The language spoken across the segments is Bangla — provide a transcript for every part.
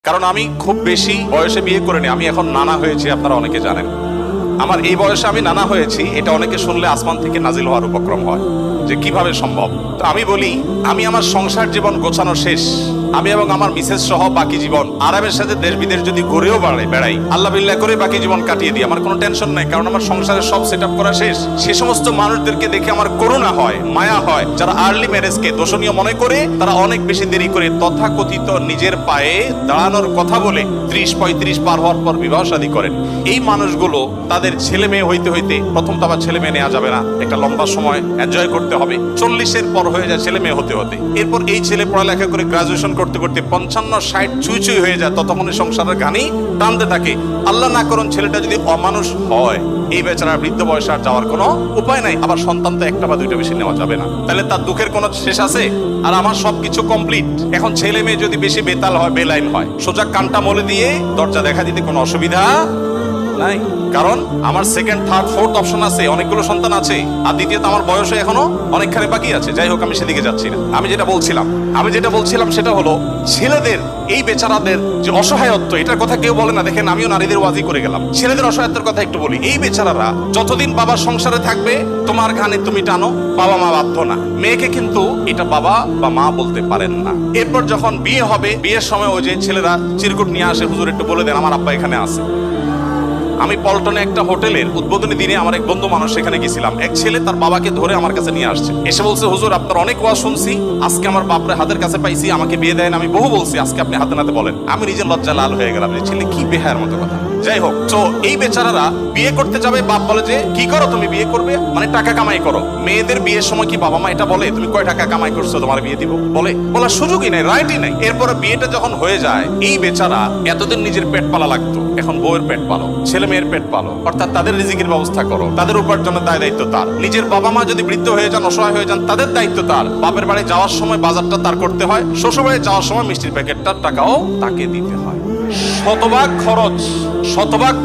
কারণ আমি খুব বেশি বয়সে বিয়ে করিনি, আমি এখন নানা হয়েছি, আপনারা অনেকে জানেন। আমার এই বয়সে আমি নানা হয়েছি, এটা অনেকে শুনলে আসমান থেকে নাজিল হওয়ার উপক্রম হয় যে কিভাবে সম্ভব। তো আমি বলি, আমি আমার সংসার জীবন গোছানো শেষ, আমি এবং আমার মিসেস সহ বাকি জীবন আরামের সাথে দেশ বিদেশ যদি ঘুরেও বেড়াই, আল্লাহ বিল্লাহ করে বাকি জীবন কাটিয়ে দিই, আমার কোনো টেনশন নাই, কারণ আমার সংসারের সব সেট আপ করা শেষ। সে সমস্ত মানুষদেরকে দেখে আমার করুণা হয়, মায়া হয়, যারা আর্লি ম্যারেজকে দোষণীয় মনে করে, তারা অনেক বেশি দেরি করে তথাকথিত নিজের পায়ে দাঁড়ানোর কথা বলে 30-35 পার হওয়ার পর বিবাহ শাদী করেন। এই মানুষগুলো তাদের ছেলে মেয়ে হইতে হইতে, প্রথম তো আবার ছেলে মেয়ে নেওয়া যাবে না, একটা লম্বা সময় এনজয় করতে হবে, 40-এর পর হয়ে যায় ছেলে মেয়ে হতে হতে। এরপর এই ছেলে পড়ালেখা করে গ্রাজুয়েশন করতে করতে 55-60 চুই হয়ে যায়, ততক্ষণে সংসারের ঘানি টানতে থাকে। আল্লাহ না করুন ছেলেটা যদি অমানুষ হয়, এই বেচারা বৃদ্ধ বয়সে আর যাওয়ার কোনো উপায় নাই। আবার সন্তান তো একটা বা দুইটা বেশি নেওয়া যাবে না, তাহলে তার দুঃখের কোনো শেষ আছে? আর আমার সবকিছু কমপ্লিট। এখন ছেলে মেয়ে যদি বেশি বেতাল হয়, বেলাইন হয়, সোজা কানটা মলে দিয়ে দরজা দেখা দিতে কোনো অসুবিধা নাই, কারণ আমার সেকেন্ড, থার্ড, ফোর্থ অপশন আছে, অনেকগুলো সন্তান আছে। আর দ্বিতীয়ত আমার বয়সে এখনো অনেকখানি বাকি আছে। যাই হোক, আমি সেদিকে যাচ্ছি না। আমি যেটা বলছিলাম সেটা হলো, ছেলেদের এই বেচারাদের যে অসহায়ত্ব, এটার কথা কেউ বলে না। দেখেন, আমিও নারীদের ওয়াজি করে গেলাম, ছেলেদের অসহায়ত্বের কথা একটু বলি। এই বেচারারা যতদিন বাবার সংসারে থাকবে, তোমার ঘানে তুমি টানো, বাবা মা বাধ্য না। মেয়েকে কিন্তু এটা বাবা বা মা বলতে পারেন না। এরপর যখন বিয়ে হবে, বিয়ের সময় ওই যে ছেলেরা চিরকুট নিয়ে আসে, হুজুর একটু বলে দেন আমার আব্বা এখানে আছে। আমি পল্টনে একটা হোটেলের উদ্বোধনী দিনে আমার এক বন্ধু মানুষ সেখানে গেছিলাম, এক ছেলে তার বাবাকে ধরে আমার কাছে নিয়ে আসছে, এসে বলছে, হুজুর আপনার অনেক ওয়াজ শুনছি, আজকে আমার বাপরে হাতের কাছে পাইছি, আমাকে বিয়ে দেন। আমি বহু বলছি, আজকে আপনি হাতে নাতে বলেন। আমি নিজের লজ্জা লাল হয়ে গেলাম, যে ছেলে কি বেহায়ার মতো কথা। যাই হোক, তো এই বেচারারা বিয়ে করতে যাবে, বাপ বলে যে কি করো তুমি, বিয়ে করবে মানে টাকা কামাই করো। মেয়েদের বিয়ের সময় কি বাবা মা এটা বলে, তুমি কয় টাকা কামাই করছো তোমার বিয়ে দিব? বলার সুযোগই নাই, রাইটই নাই। এরপরে বিয়েটা যখন হয়ে যায়, এই বেচারা এতদিন নিজের পেট পালা লাগতো, এখন বউয়ের পেট পালো, ছেলে মেয়ের পেট পালো, অর্থাৎ তাদের রিজিকের ব্যবস্থা করো, তাদের উপার্জনের দায়িত্ব তার। নিজের বাবা মা যদি বৃদ্ধ হয়ে যান, অসহায় হয়ে যান, তাদের দায়িত্ব তার। বাপের বাড়ি যাওয়ার সময় বাজারটা তার করতে হয়, শ্বশুর বাড়ি যাওয়ার সময় মিষ্টির প্যাকেটটার টাকাও তাকে দিতে হয়। শতভাগ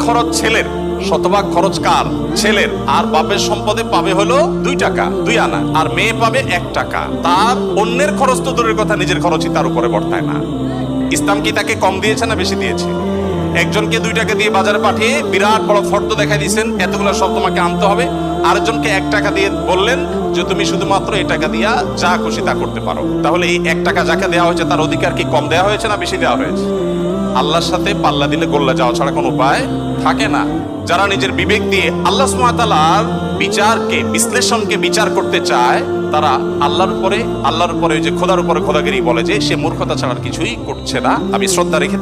খরচ ছেলের, শতভাগ খরচ কার? ছেলের। আর বাপের সম্পদে পাবে হলো 2 টাকা 2 আনা, আর মেয়ে পাবে 1 টাকা। তার অন্যের খরচ তো দূরের কথা, নিজের খরচই তার উপরে বর্তায় না। ইসলাম কি তাকে কম দিয়েছে না বেশি দিয়েছে? একজনকে 2 টাকা দিয়ে বাজারে পাঠিয়ে বিরাট বড় ফর্দ দেখাই দিয়েছেন, এতগুলো সব তোমাকে আনতে হবে। আরেকজনকে 1 টাকা দিয়ে বললেন যে তুমি শুধুমাত্র এই টাকা দিয়া যা খুশি তা করতে পারো। তাহলে এই 1 টাকা যাকে দেওয়া হয়েছে, তার অধিকার কি কম দেওয়া হয়েছে না বেশি দেওয়া হয়েছে? আল্লাহর সাথে পাল্লা দিলে গোল্লা যাওয়া ছাড়া কোনো উপায় থাকে না। যারা নিজের বিবেক দিয়ে আল্লাহ সুবহানাহু ওয়া তাআলার বিচারকে, বিশ্লেষণকে বিচার করতে চায়, তারা আল্লাহর উপরে ওই যে খোদার উপরে খোদাগিরি বলে, যে সে মূর্খতা ছাড়া কিছুই করছে না। আমি শ্রদ্ধা রেখে